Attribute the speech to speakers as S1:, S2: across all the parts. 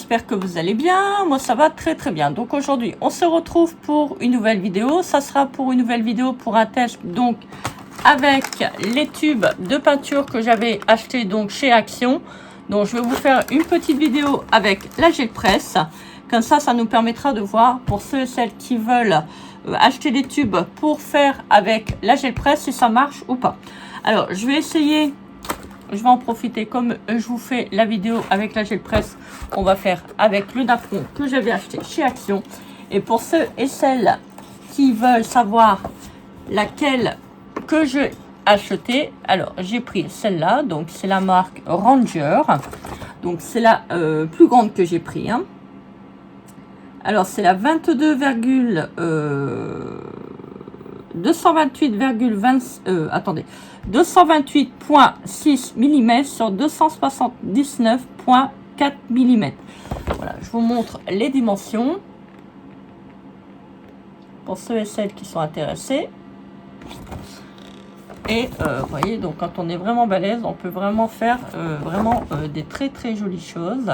S1: j'espère que vous allez bien. Moi, ça va très très bien. Donc aujourd'hui, on se retrouve pour une nouvelle vidéo. Ça sera pour une nouvelle vidéo pour un test, donc avec les tubes de peinture que j'avais acheté donc chez Action. Donc je vais vous faire une petite vidéo avec la gel presse. Comme ça nous permettra de voir pour ceux et celles qui veulent acheter des tubes pour faire avec la gel presse si ça marche ou pas. Alors, je vais essayer. Je vais en profiter comme je vous fais la vidéo avec la gel presse. On va faire avec le napperon que j'avais acheté chez Action. Et pour ceux et celles qui veulent savoir laquelle que j'ai acheté, alors j'ai pris celle-là. Donc c'est la marque Ranger. Donc c'est la plus grande que j'ai pris. Hein. Alors c'est la 228,6 mm sur 279,4 mm. Voilà, je vous montre les dimensions pour ceux et celles qui sont intéressés. Et vous voyez, donc quand on est vraiment balèze, on peut vraiment faire des très très jolies choses.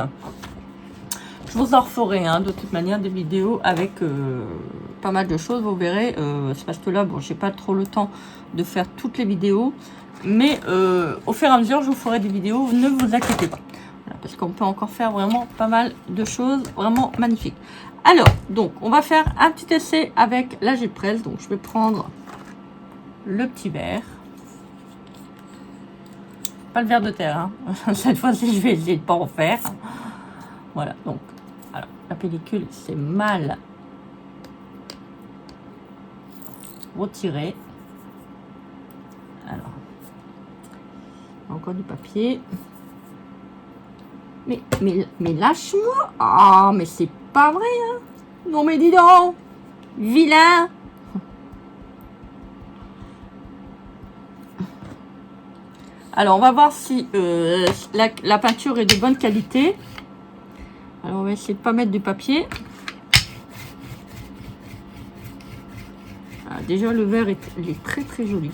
S1: Je vous en referai de toute manière des vidéos avec pas mal de choses, vous verrez. C'est parce que là, bon, j'ai pas trop le temps de faire toutes les vidéos. Mais au fur et à mesure, je vous ferai des vidéos, ne vous inquiétez pas. Voilà, parce qu'on peut encore faire vraiment pas mal de choses, vraiment magnifiques. Alors, donc, on va faire un petit essai avec la gel presse. Donc, je vais prendre le petit verre. Pas le verre de terre, hein. Cette fois-ci, je vais essayer de pas en faire. Voilà, donc. Alors, la pellicule, c'est mal retiré. Alors, encore du papier. Mais lâche-moi. Ah, mais c'est pas vrai, hein. Non, mais dis donc. Vilain. Alors, on va voir si la peinture est de bonne qualité. Alors, on va essayer de ne pas mettre du papier. Ah, déjà, le verre il est très très joli.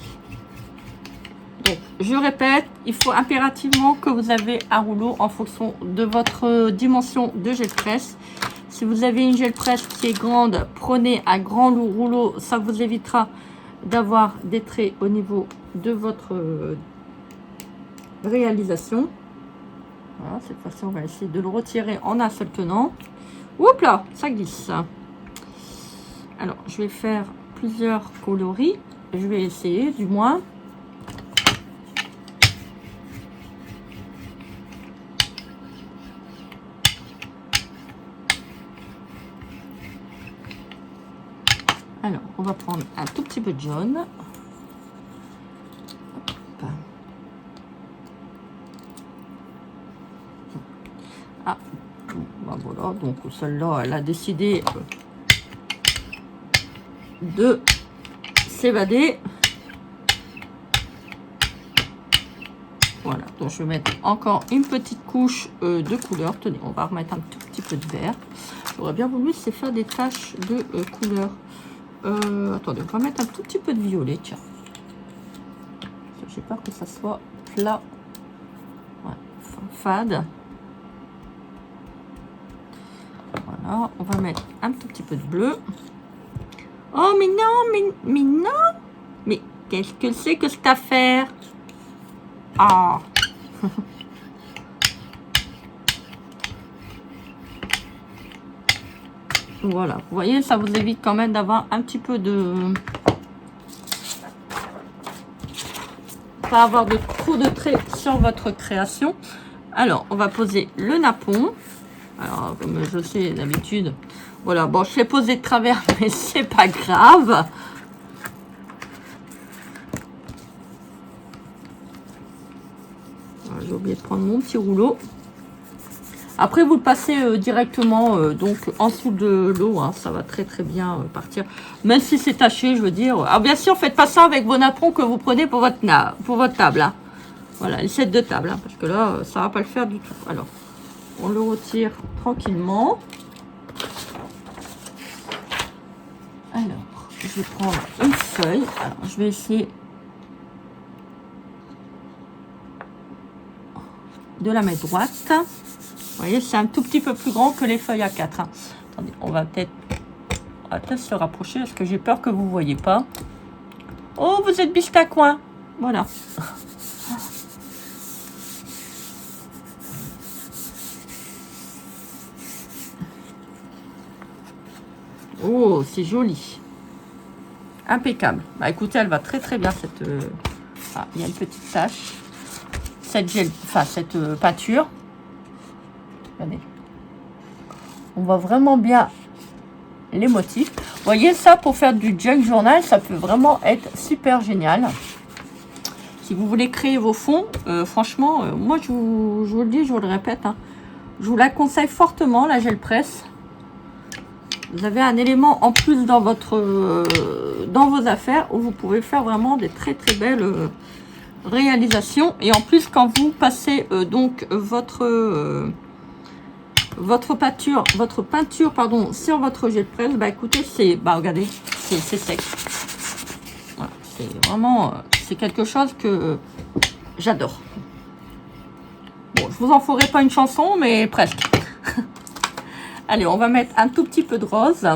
S1: Donc, je répète, il faut impérativement que vous avez un rouleau en fonction de votre dimension de gel presse. Si vous avez une gel presse qui est grande, prenez un grand rouleau. Ça vous évitera d'avoir des traits au niveau de votre réalisation. Voilà, cette fois-ci, on va essayer de le retirer en un seul tenant. Oups là, ça glisse. Alors, je vais faire plusieurs coloris. Je vais essayer, du moins. Alors, on va prendre un tout petit peu de jaune. Ah, ben voilà, donc celle-là, elle a décidé de s'évader. Voilà, donc je vais mettre encore une petite couche de couleur. Tenez, on va remettre un tout petit peu de vert. J'aurais bien voulu c'est faire des taches de couleur. Attendez, on va mettre un tout petit peu de violet, tiens. J'ai peur que ça soit plat. Ouais, fade. Voilà, on va mettre un tout petit peu de bleu. Oh, mais non, mais non. Mais qu'est-ce que c'est que cette affaire? Ah. Voilà, vous voyez, ça vous évite quand même d'avoir un petit peu de... Pas avoir de trop de traits sur votre création. Alors, on va poser le napperon. Alors, comme je sais d'habitude, voilà, bon, je l'ai posé de travers, mais c'est pas grave. J'ai oublié de prendre mon petit rouleau. Après, vous le passez directement donc en dessous de l'eau, hein, ça va très très bien partir. Même si c'est taché, je veux dire. Alors bien sûr, faites pas ça avec vos napperons que vous prenez pour votre table. Hein. Voilà, les sets de table, hein, parce que là, ça va pas le faire du tout. Alors, on le retire tranquillement. Alors, je vais prendre une feuille. Alors, je vais essayer de la mettre droite. voyez, c'est un tout petit peu plus grand que les feuilles A4. Hein. Attendez, on va peut-être se rapprocher parce que j'ai peur que vous ne voyez pas. Oh, vous êtes biscacoin. Voilà. Oh, c'est joli. Impeccable. Bah écoutez, elle va très très bien cette... Ah, il y a une petite tache. Cette gel, enfin cette peinture. Regardez. On voit vraiment bien les motifs. Vous voyez, ça pour faire du junk journal, ça peut vraiment être super génial. Si vous voulez créer vos fonds, franchement, moi je vous le dis, je vous le répète, hein, je vous la conseille fortement, la gel presse. Vous avez un élément en plus dans dans vos affaires où vous pouvez faire vraiment des très très belles réalisations. Et en plus, quand vous passez donc votre peinture pardon, sur votre gel presse, bah écoutez, regardez, c'est sec. Voilà, c'est vraiment c'est quelque chose que j'adore. Bon, je vous en ferai pas une chanson, mais presque. Allez, on va mettre un tout petit peu de rose.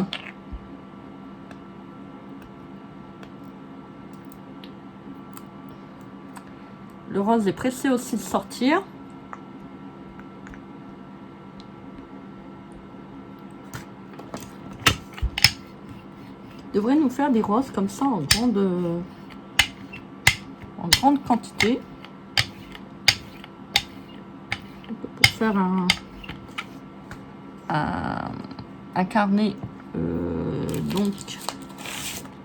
S1: Le rose est pressé aussi de sortir. Devrait nous faire des roses comme ça en grande quantité. Pour faire un carnet, donc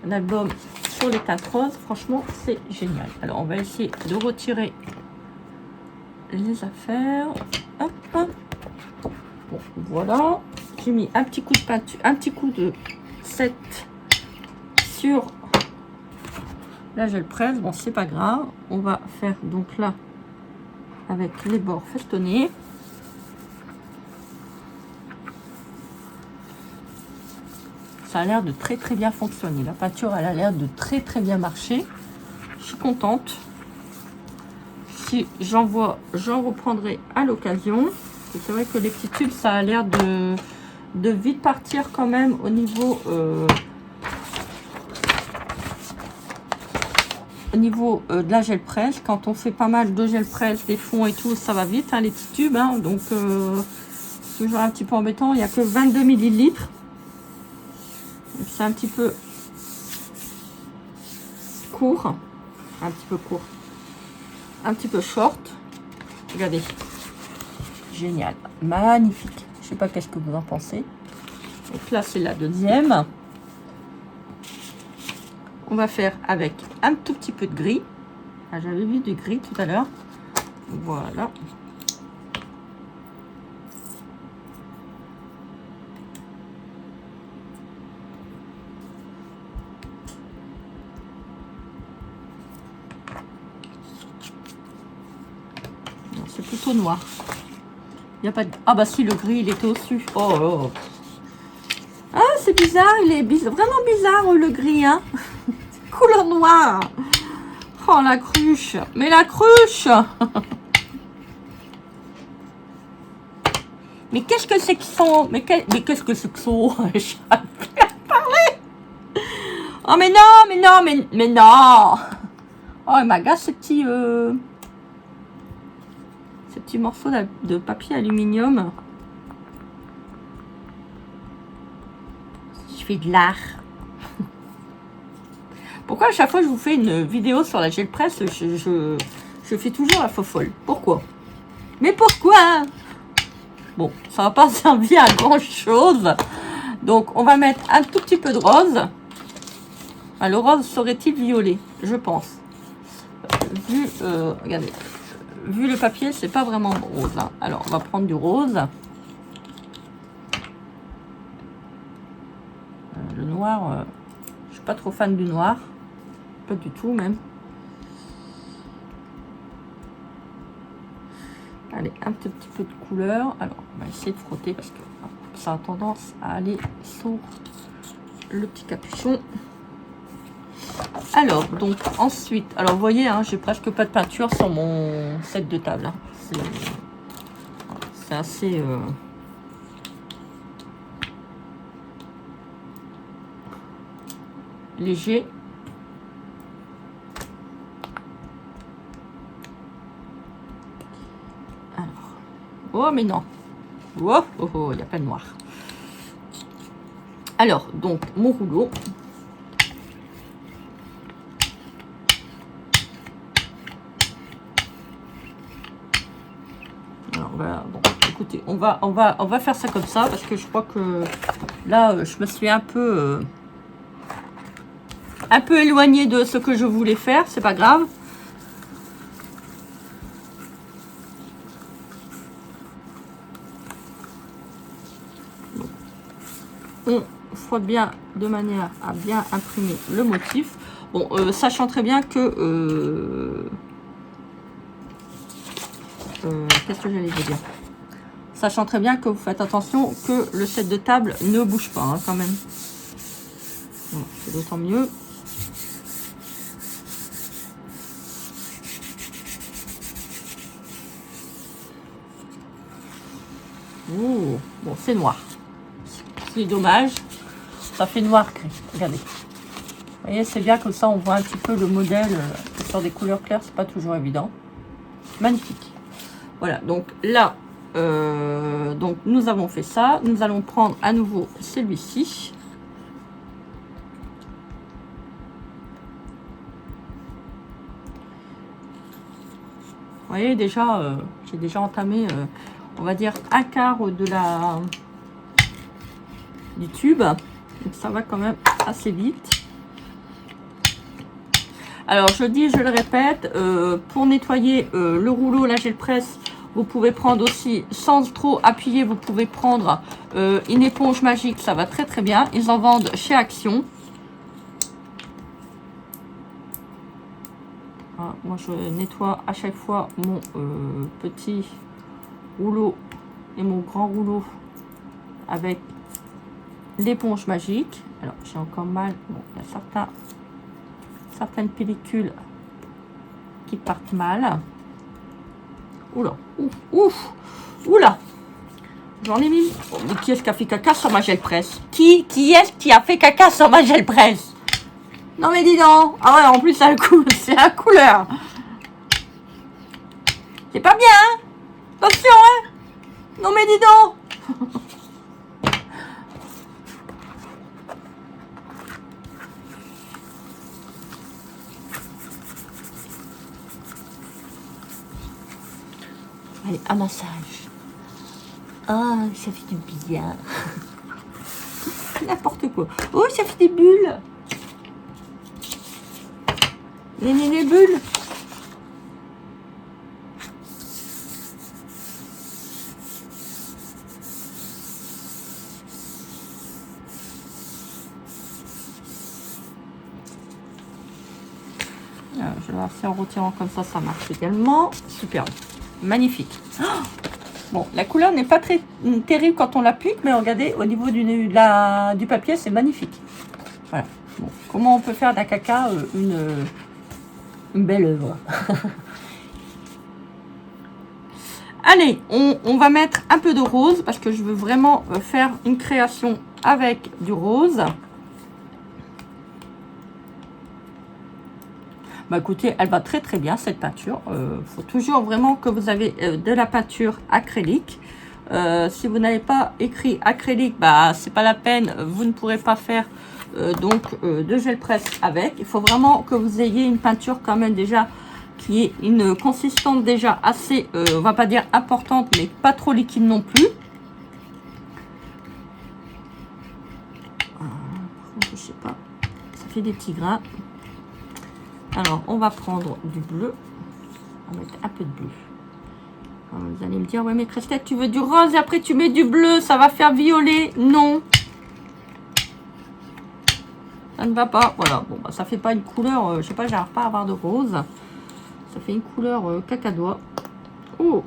S1: un album sur les teintes roses. Franchement, c'est génial. Alors, on va essayer de retirer les affaires. Hop. Bon, voilà. J'ai mis un petit coup de peinture, un petit coup de 7 sur la gel presse. Bon, c'est pas grave. On va faire donc là avec les bords festonnés. Ça a l'air de très très bien fonctionner. La peinture, elle a l'air de très très bien marcher. Je suis contente. Si j'en vois, j'en reprendrai à l'occasion. C'est vrai que les petits tubes, ça a l'air de vite partir quand même au niveau de la gel presse. Quand on fait pas mal de gel presse, des fonds et tout, ça va vite, hein, les petits tubes. Hein, donc, c'est toujours un petit peu embêtant. Il n'y a que 22 millilitres. C'est un petit peu court. Un petit peu court. Un petit peu short. Regardez. Génial. Magnifique. Je sais pas qu'est-ce que vous en pensez. Donc là, c'est la deuxième. On va faire avec un tout petit peu de gris. Ah, j'avais vu du gris tout à l'heure. Voilà. C'est plutôt noir. Il n'y a pas de... Ah bah si, le gris, il était au-dessus. Oh. Ah, c'est bizarre. Il est vraiment bizarre, le gris. Hein. Couleur noire. Oh, la cruche. Mais la cruche. Mais qu'est-ce que c'est que sont... Mais qu'est-ce que c'est que sont... J'arrive plus à parler. Oh, mais non. Oh, il m'agace ces petits morceaux de papier aluminium. Je fais de l'art. Pourquoi à chaque fois que je vous fais une vidéo sur la gel presse, je fais toujours la fofolle? Pourquoi? Mais pourquoi? Bon, ça va pas servir à grand chose. Donc, on va mettre un tout petit peu de rose. Ah, le rose serait-il violet? Je pense. Regardez. Vu le papier, c'est pas vraiment rose. Hein. Alors, on va prendre du rose. Le noir, je suis pas trop fan du noir. Pas du tout, même. Allez, un petit peu de couleur. Alors, on va essayer de frotter parce que ça a tendance à aller sur le petit capuchon. Alors, donc, ensuite, alors, vous voyez, hein, j'ai presque pas de peinture sur mon set de table. Hein. c'est assez léger. Alors, oh mais non, oh oh oh, il n'y a pas de noir. Alors donc mon rouleau. Alors voilà, bon, écoutez, on va faire ça comme ça parce que je crois que là je me suis un peu éloignée de ce que je voulais faire, c'est pas grave. On frotte bien de manière à bien imprimer le motif. Bon, sachant très bien que qu'est-ce que j'allais vous dire, sachant très bien que vous faites attention que le set de table ne bouge pas, hein, quand même. Bon, c'est d'autant mieux. Oh, bon, c'est noir. C'est dommage. Ça fait noir gris. Regardez. Vous voyez, c'est bien comme ça, on voit un petit peu le modèle sur des couleurs claires. C'est pas toujours évident. Magnifique. Voilà, donc là, donc nous avons fait ça. Nous allons prendre à nouveau celui-ci. Vous voyez, déjà, j'ai déjà entamé, on va dire, un quart de du tube. Donc ça va quand même assez vite. Alors, je dis, je le répète, pour nettoyer le rouleau, la gel presse, vous pouvez prendre aussi, sans trop appuyer, vous pouvez prendre une éponge magique, ça va très très bien. Ils en vendent chez Action. Voilà, moi, je nettoie à chaque fois mon petit rouleau et mon grand rouleau avec l'éponge magique. Alors, j'ai encore mal. Bon, il y a certaines pellicules qui partent mal. Oula, ouf, ouf, oula. J'en ai mis. Oh, mais qui est-ce qui a fait caca sur ma gel presse? Qui est-ce qui a fait caca sur ma gel presse? Non mais dis donc. Ah ouais, en plus ça le coup, c'est la couleur. C'est pas bien, hein? Attention, hein? Non mais dis donc. Allez, un massage. Ah, ça fait du bien. N'importe quoi. Oh, ça fait des bulles. Les bulles. Alors, je vais voir si en retirant comme ça marche également. Super. Magnifique. Oh, bon, la couleur n'est pas très terrible quand on l'applique, mais regardez, au niveau du papier, c'est magnifique. Voilà. Bon, comment on peut faire d'un caca une belle œuvre. Allez, on va mettre un peu de rose, parce que je veux vraiment faire une création avec du rose. Bah écoutez, elle va très très bien cette peinture. Faut toujours vraiment que vous avez de la peinture acrylique. Si vous n'avez pas écrit acrylique, bah c'est pas la peine, vous ne pourrez pas faire de gel presse avec. Il faut vraiment que vous ayez une peinture quand même déjà qui est une consistance déjà assez, on va pas dire importante, mais pas trop liquide non plus. Je sais pas, ça fait des petits grains. Alors, on va prendre du bleu. On va mettre un peu de bleu. Alors, vous allez me dire, ouais, mais Christelle, tu veux du rose et après tu mets du bleu, ça va faire violet. Non. Ça ne va pas. Voilà, bon, bah, ça fait pas une couleur, je sais pas, j'arrive pas à avoir de rose. Ça fait une couleur cacadois. Oh.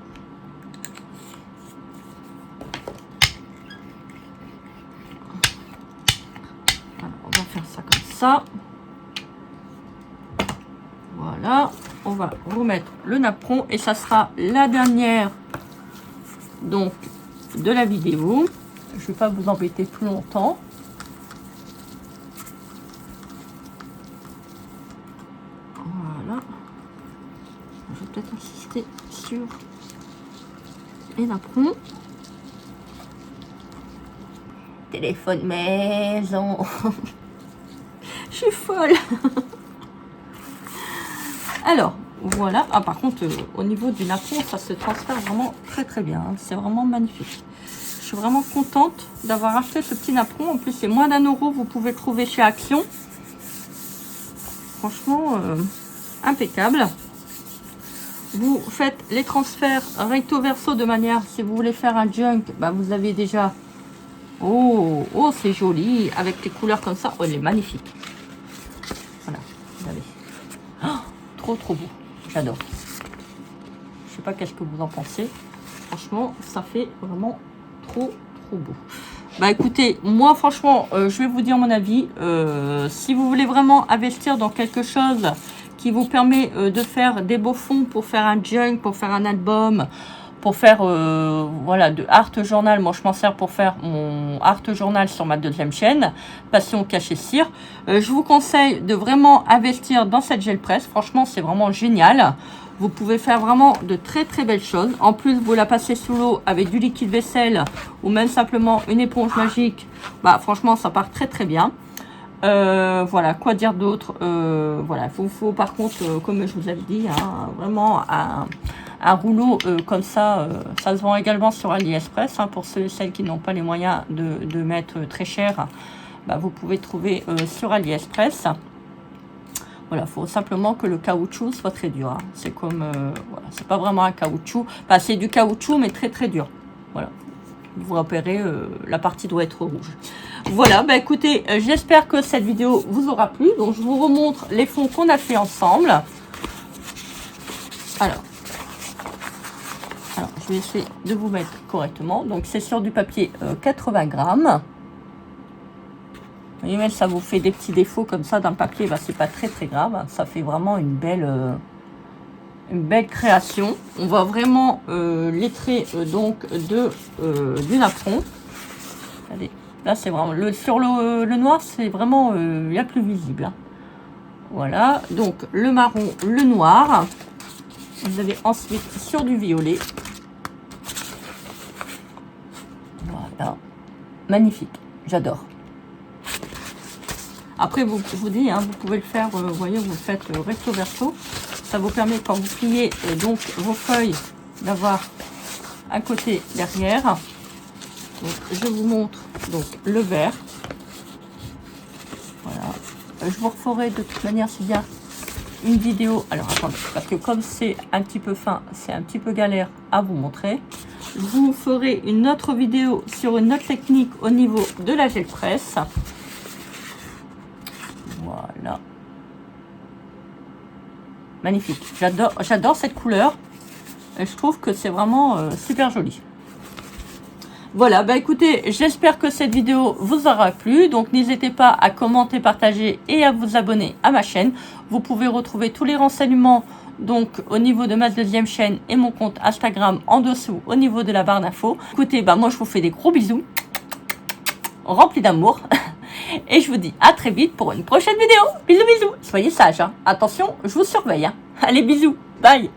S1: Alors, on va faire ça comme ça. Voilà, on va remettre le napperon et ça sera la dernière donc de la vidéo. Je vais pas vous embêter plus longtemps. Voilà. Je vais peut-être insister sur les napperons. Téléphone maison. Je suis folle. Alors, voilà. Ah, par contre, au niveau du napperon, ça se transfère vraiment très très bien. Hein. C'est vraiment magnifique. Je suis vraiment contente d'avoir acheté ce petit napperon. En plus, c'est moins d'1 €. Vous pouvez le trouver chez Action. Franchement, impeccable. Vous faites les transferts recto verso de manière, si vous voulez faire un junk, bah vous avez déjà... Oh, oh c'est joli. Avec les couleurs comme ça. Oh, il est magnifique. Voilà, vous avez... Oh, trop trop beau. J'adore. Je sais pas qu'est-ce que vous en pensez. Franchement, ça fait vraiment trop beau. Bah écoutez, moi franchement, je vais vous dire mon avis. Si vous voulez vraiment investir dans quelque chose qui vous permet de faire des beaux fonds pour faire un junk, pour faire un album, pour faire voilà, de art journal. Moi je m'en sers pour faire mon art journal sur ma deuxième chaîne, Passion Cachée Cire. Je vous conseille de vraiment investir dans cette gel presse. Franchement, c'est vraiment génial. Vous pouvez faire vraiment de très très belles choses. En plus, vous la passez sous l'eau avec du liquide vaisselle ou même simplement une éponge magique. Bah franchement, ça part très très bien. Voilà, quoi dire d'autre. Voilà, faut par contre, comme je vous avais dit, hein, vraiment un rouleau comme ça, ça se vend également sur AliExpress. Hein, pour ceux et celles qui n'ont pas les moyens de mettre très cher, bah, vous pouvez trouver sur AliExpress. Voilà, il faut simplement que le caoutchouc soit très dur. Hein. C'est comme, voilà, c'est pas vraiment un caoutchouc. Enfin, c'est du caoutchouc, mais très très dur. Voilà. Vous repérez, la partie doit être rouge. Voilà, bah écoutez, j'espère que cette vidéo vous aura plu. Donc, je vous remontre les fonds qu'on a fait ensemble. Alors, je vais essayer de vous mettre correctement. Donc, c'est sur du papier 80 grammes. Vous voyez, même ça vous fait des petits défauts comme ça dans le papier, bah, c'est pas très très grave. Ça fait vraiment une belle création. On va vraiment les traits donc du napperon. Regardez, là c'est vraiment sur le noir, c'est vraiment il y a plus visible. Hein. Voilà, donc le marron, le noir. Vous avez ensuite sur du violet. Voilà, magnifique, j'adore. Après, je vous dis, hein, vous pouvez le faire, vous voyez, vous le faites recto verso. Ça vous permet, quand vous pliez donc vos feuilles, d'avoir un côté derrière. Donc, je vous montre donc le vert. Voilà. Je vous referai de toute manière, c'est bien une vidéo. Alors, attendez, parce que comme c'est un petit peu fin, c'est un petit peu galère à vous montrer. Je vous ferai une autre vidéo sur une autre technique au niveau de la gel presse. Voilà. Magnifique. J'adore cette couleur. Et je trouve que c'est vraiment super joli. Voilà, bah écoutez, j'espère que cette vidéo vous aura plu. Donc n'hésitez pas à commenter, partager et à vous abonner à ma chaîne. Vous pouvez retrouver tous les renseignements donc au niveau de ma deuxième chaîne et mon compte Instagram en dessous au niveau de la barre d'infos. Écoutez, bah moi je vous fais des gros bisous. Remplis d'amour. Et je vous dis à très vite pour une prochaine vidéo. Bisous, bisous. Soyez sages. Hein. Attention, je vous surveille. Hein. Allez, bisous. Bye.